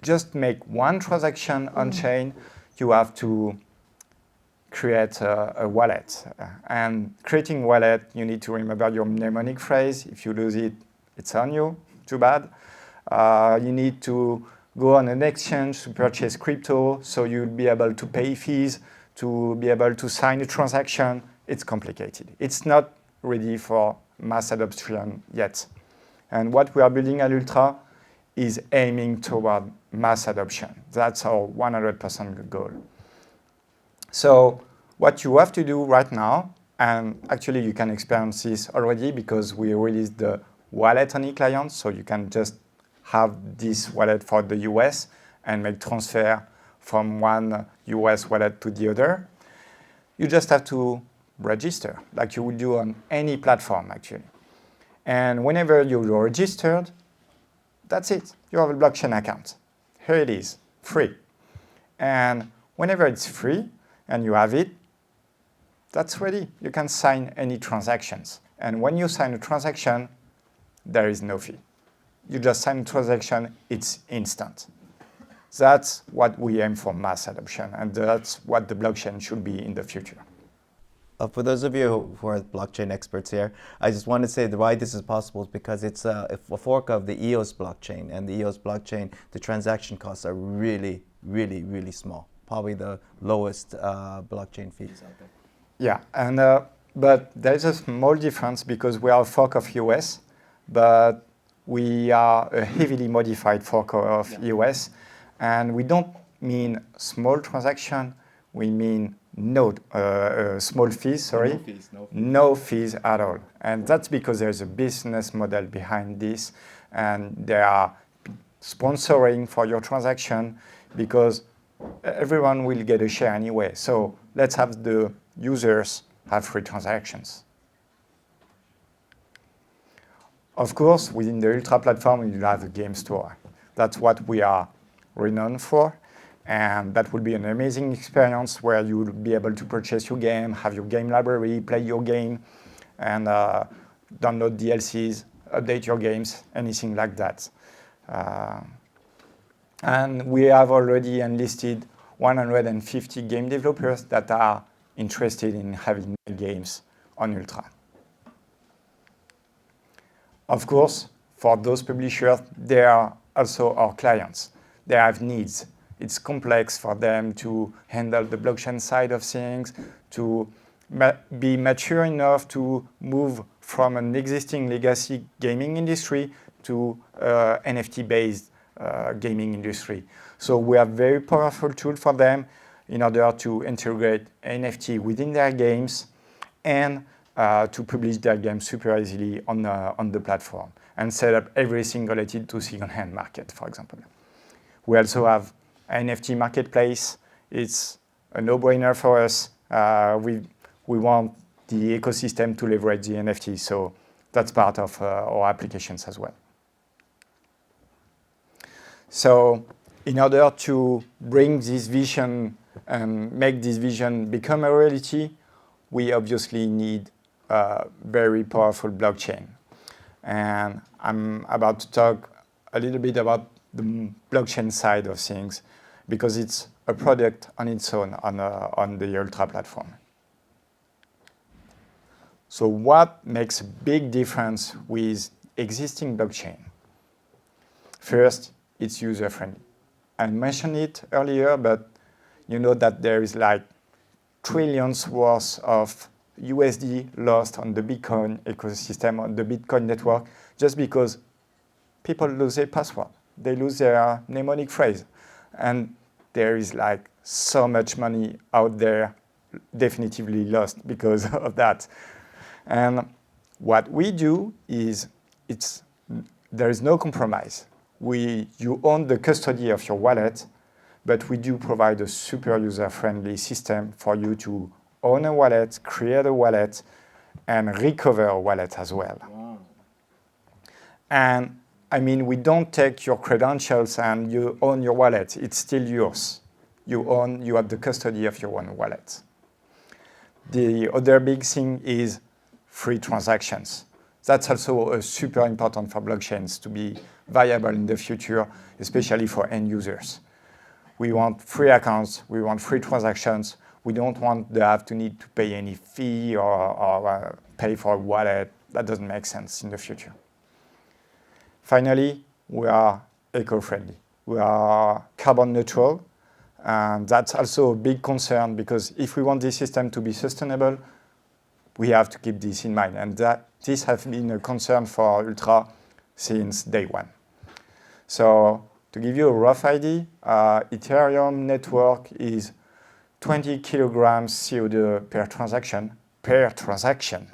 just make one transaction on chain, you have to create a wallet. And creating wallet, you need to remember your mnemonic phrase. If you lose it, it's on you. Too bad. You need to go on an exchange to purchase crypto, so you'll be able to pay fees, to be able to sign a transaction. It's complicated. It's not ready for mass adoption yet. And what we are building at Ultra is aiming toward mass adoption. That's our 100% goal. So what you have to do right now, and actually you can experience this already because we released the wallet-only client, so you can just have this wallet for the US and make transfer from one US wallet to the other. You just have to register, like you would do on any platform, actually. And whenever you're registered, that's it. You have a blockchain account. Here it is, free. And whenever it's free and you have it, that's ready. You can sign any transactions. And when you sign a transaction, there is no fee. You just sign a transaction, it's instant. That's what we aim for, mass adoption, and that's what the blockchain should be in the future. For those of you who are blockchain experts here, I just want to say why this is possible is because it's a fork of the EOS blockchain, and the EOS blockchain, the transaction costs are really, really, really small. Probably the lowest blockchain fees out there. Yeah, and but there's a small difference because we are a fork of EOS, but we are a heavily modified fork of EOS. And we don't mean small transaction, we mean no small fees, sorry. No fees at all. And that's because there's a business model behind this, and they are sponsoring for your transaction because everyone will get a share anyway. So let's have the users have free transactions. Of course, within the Ultra platform, you have a game store. That's what we are renowned for, and that will be an amazing experience where you will be able to purchase your game, have your game library, play your game, and download DLCs, update your games, anything like that. And we have already enlisted 150 game developers that are interested in having games on Ultra. Of course, for those publishers, they are also our clients. They have needs. It's complex for them to handle the blockchain side of things, to be mature enough to move from an existing legacy gaming industry to NFT-based gaming industry. So we have very powerful tool for them in order to integrate NFT within their games and to publish their games super easily on the platform and set up everything related to second-hand market, for example. We also have an NFT marketplace. It's a no-brainer for us. We want the ecosystem to leverage the NFT, so that's part of our applications as well. So in order to bring this vision and make this vision become a reality, we obviously need a very powerful blockchain. And I'm about to talk a little bit about the blockchain side of things because it's a product on its own on the Ultra platform. So what makes a big difference with existing blockchain? First, it's user-friendly. I mentioned it earlier, but you know that there is like trillions worth of USD lost on the Bitcoin ecosystem, on the Bitcoin network, just because people lose their password. They lose their mnemonic phrase. And there is like so much money out there definitively lost because of that. And what we do is there is no compromise. You own the custody of your wallet, but we do provide a super user-friendly system for you to own a wallet, create a wallet, and recover a wallet as well. Wow. And I mean, we don't take your credentials and you own your wallet. It's still yours. You have the custody of your own wallet. The other big thing is free transactions. That's also super important for blockchains to be viable in the future, especially for end users. We want free accounts, we want free transactions. We don't want to have to need to pay any fee or pay for a wallet. That doesn't make sense in the future. Finally, we are eco-friendly. We are carbon neutral. And that's also a big concern because if we want this system to be sustainable, we have to keep this in mind. And this has been a concern for Ultra since day one. So to give you a rough idea, Ethereum network is 20 kilograms CO2 per transaction.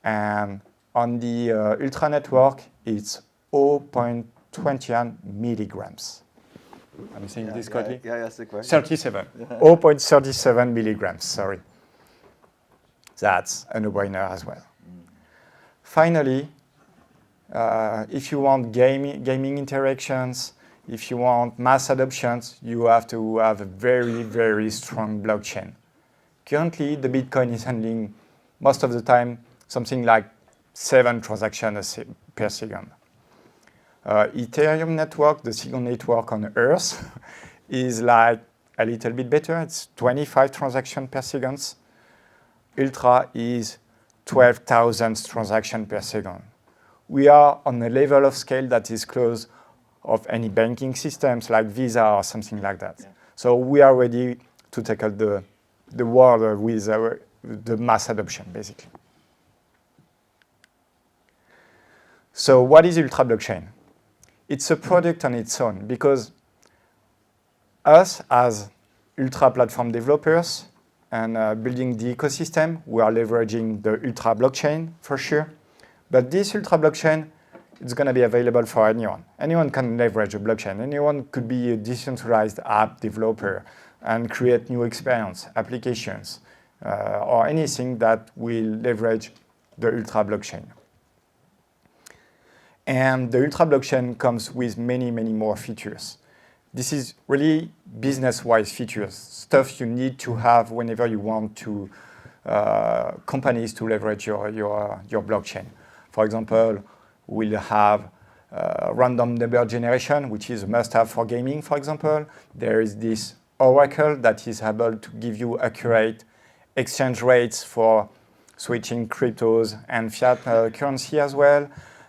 And on the Ultra network, it's 0.21 milligrams. I'm saying this correctly? Yeah, that's the question. 37. 0.37 milligrams, sorry. That's a no-brainer as well. Finally, if you want gaming interactions, if you want mass adoptions, you have to have a very, very strong blockchain. Currently, the Bitcoin is handling, most of the time, something like 7 transactions per second. Ethereum network, the second network on Earth, is like a little bit better. It's 25 transactions per second. Ultra is 12,000 transactions per second. We are on a level of scale that is close of any banking systems like Visa or something like that. Yeah. So we are ready to tackle the world with the mass adoption, basically. So what is Ultra blockchain? It's a product on its own because us as Ultra platform developers and building the ecosystem, we are leveraging the Ultra blockchain for sure. But this Ultra blockchain, it's going to be available for anyone. Anyone can leverage a blockchain. Anyone could be a decentralized app developer and create new experience, applications, or anything that will leverage the Ultra blockchain. And the Ultra blockchain comes with many, many more features. This is really business-wise features, stuff you need to have whenever you want to companies to leverage your blockchain. For example, we'll have random number generation, which is a must-have for gaming, for example. There is this oracle that is able to give you accurate exchange rates for switching cryptos and fiat currency as well.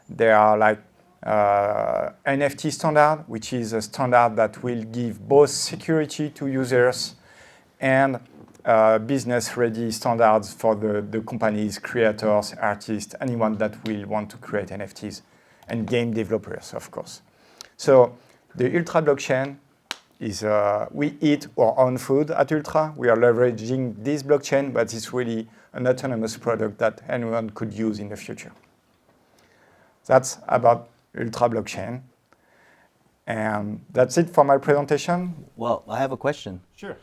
There are like NFT standard, which is a standard that will give both security to users and business-ready standards for the companies, creators, artists, anyone that will want to create NFTs, and game developers, of course. So the Ultra blockchain is we eat our own food at Ultra. We are leveraging this blockchain, but it's really an autonomous product that anyone could use in the future. That's about Ultra blockchain. And that's it for my presentation. Well, I have a question. Sure.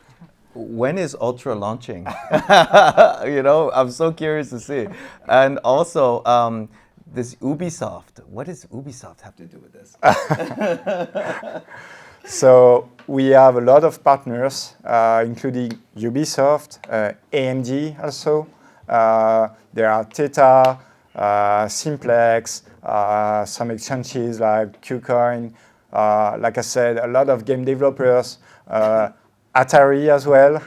When is Ultra launching? I'm so curious to see. And also, this Ubisoft. What does Ubisoft have to do with this? So we have a lot of partners, including Ubisoft, AMD also. There are Theta, Simplex, some exchanges like Qcoin. Like I said, a lot of game developers. Atari as well.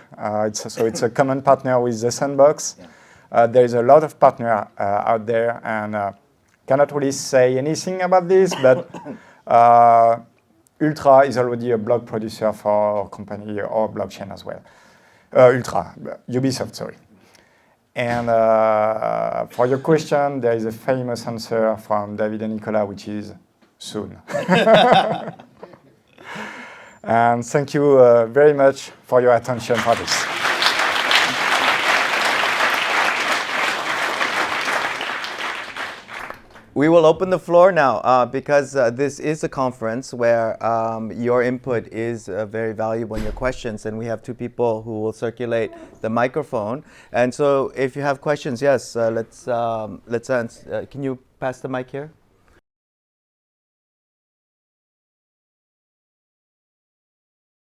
It's a common partner with the Sandbox. Yeah. There is a lot of partners out there, and cannot really say anything about this, but Ultra is already a block producer for our company or blockchain as well. Ubisoft, sorry. And for your question, there is a famous answer from David and Nicola, which is soon. And thank you very much for your attention for this. We will open the floor now because this is a conference where your input is very valuable in your questions, and we have two people who will circulate the microphone. And so if you have questions, yes, let's answer. Can you pass the mic here?